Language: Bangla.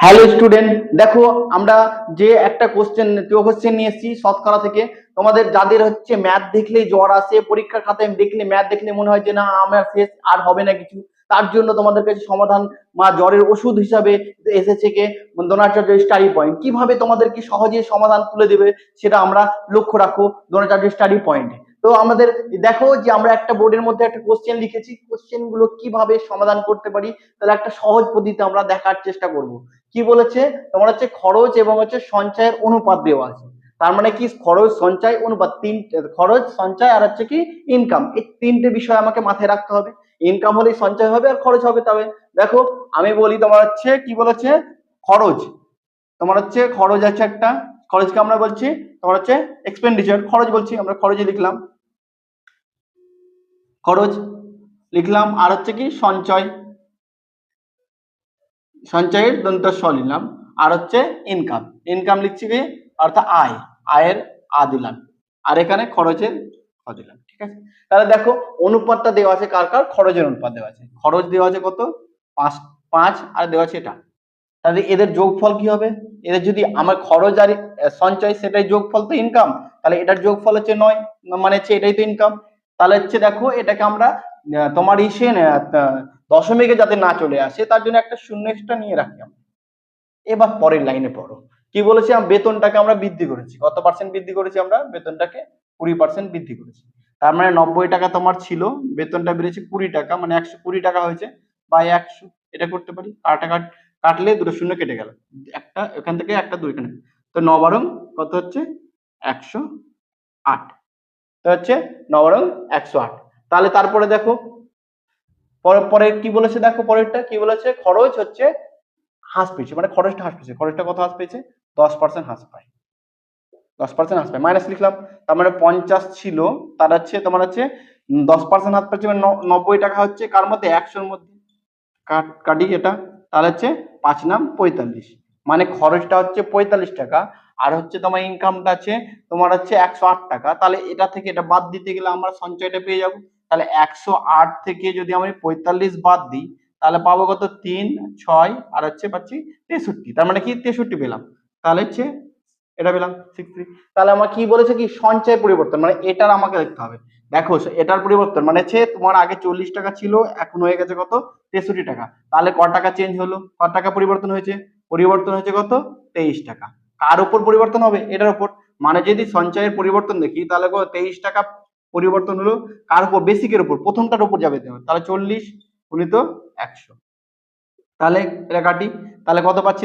হ্যালো স্টুডেন্ট, দেখো আমরা যে একটা কোশ্চেন নিয়ে এসেছি শতকরা থেকে। তোমাদের যাদের হচ্ছে ম্যাথ দেখলেই জ্বর আসে, পরীক্ষার খাতায় দেখলে ম্যাথ দেখলে মনে হয় যে না আমার শেষ, আর হবে না কিছু, তার জন্য তোমাদের কাছে সমাধান বা জ্বরের ওষুধ হিসাবে এসেছে কে দ্রোণাচার্য স্টাডি পয়েন্ট। কিভাবে তোমাদেরকে সহজে সমাধান তুলে দেবে সেটা আমরা লক্ষ্য রাখো দ্রোণাচার্য স্টাডি পয়েন্টে। তো আমাদের দেখো যে আমরা একটা বোর্ডের মধ্যে একটা কোশ্চেন লিখেছি, কোশ্চেন গুলো কিভাবে সমাধান করতে পারি তাহলে একটা সহজ পদ্ধতিতে আমরা দেখার চেষ্টা করব। কি বলেছে তোমার হচ্ছে খরচ এবং হচ্ছে সঞ্চয়ের অনুপাত দেওয়া আছে। তার মানে কি খরচ সঞ্চয় অনুপাত, খরচ সঞ্চয় আর হচ্ছে কি ইনকাম, এই তিনটে বিষয় আমাকে মাথায় রাখতে হবে। ইনকাম হলেই সঞ্চয় হবে আর খরচ হবে। তবে দেখো আমি বলি তোমার হচ্ছে কি বলেছে খরচ, তোমার হচ্ছে খরচ আছে একটা, খরচকে আমরা বলছি তোমার হচ্ছে এক্সপেন্ডিচার, খরচ বলছি আমরা, খরচে লিখলাম, খরচ লিখলাম। আর হচ্ছে কি সঞ্চয়, সঞ্চয়ের দন্ত স নিলাম। আর হচ্ছে ইনকাম, ইনকাম লিখছি কি অর্থাৎ আয়, আয়ের আ দিলাম। আর এখানে খরচের খ দিলাম। ঠিক আছে, তাহলে দেখো অনুপাতটা দেওয়া আছে, কার কার খরচের অনুপাত দেওয়া আছে। খরচ দেওয়া আছে কত 5 5 আর দেওয়া আছে এটা। তাহলে এদের যোগফল কি হবে? এদের যদি আমার খরচ আর সঞ্চয় সেটাই যোগফল তো ইনকাম, তাহলে এটার যোগফল হচ্ছে 9, মানে হচ্ছে এটাই তো ইনকাম। তাহলে হচ্ছে দেখো এটাকে আমরা তোমার ইসে দশমিকে যাতে না চলে আসে তার জন্য একটা শূন্য এক্সট্রা নিয়ে রাখি আমরা। এবার পরের লাইনে পড়ো কি বলেছি, বেতনটাকে আমরা বৃদ্ধি করেছি, কত পার্সেন্ট বৃদ্ধি করেছি আমরা বেতনটাকে 20% বৃদ্ধি করেছি। তার মানে 90 টাকা তোমার ছিল, বেতনটা বেড়েছে 20 টাকা, মানে 120 টাকা হয়েছে বাই 100। এটা করতে পারি, কাটলে দুটো শূন্য কেটে গেল, একটা এখান থেকে একটা দুই এখানে, তো 9 বারং কত হচ্ছে 108, তো হচ্ছে 9 বারং 108। তাহলে তারপরে দেখো পরে কি বলেছে, দেখো পরেরটা কি বলেছে, খরচ হচ্ছে হ্রাস পেয়েছে, মানে খরচটা হ্রাস পেয়েছে, খরচটা কত হ্রাস পেয়েছে 10% হ্রাস পায়, 10% হ্রাস পায়, মাইনাস লিখলাম। তার মানে 50 ছিল, তার হচ্ছে তোমার হচ্ছে 10% হ্রাস পাচ্ছে, মানে 90 টাকা হচ্ছে কার মধ্যে 100-র মধ্যে, কাটি এটা, তাহলে হচ্ছে 5 নাম 45, মানে খরচটা হচ্ছে 45 টাকা আর হচ্ছে তোমার ইনকামটা আছে তোমার হচ্ছে 108 টাকা। তাহলে এটা থেকে এটা বাদ দিতে গেলে আমরা সঞ্চয়টা পেয়ে যাব। তাহলে 108 থেকে যদি আমি 45 বাদ দিই তাহলে পাবো কত 3 6 আর হচ্ছে পাচ্ছি 63, তার মানে কি 63 পেলাম। তাহলে হচ্ছে এটা পেলাম 63। তাহলে আমার কি বলেছে কি সঞ্চয় পরিবর্তন, মানে এটার আমাকে দেখতে হবে। দেখো এটার পরিবর্তন মানে হচ্ছে তোমার আগে 40 টাকা ছিল, এখন হয়ে গেছে কত 63 টাকা। তাহলে ক টাকা চেঞ্জ হলো, ক টাকা পরিবর্তন হয়েছে, পরিবর্তন হয়েছে কত 23 টাকা। কার উপর পরিবর্তন হবে, এটার উপর। মানে যদি সঞ্চয়ের পরিবর্তন দেখি তাহলে 23 টাকা পরিবর্তন হলো কার উপর, বেসিকের উপর, প্রথমটার উপর যাবে। তাহলে 40 গুণিত 100, তাহলে এটা কাটি, তাহলে কত পাচ্ছি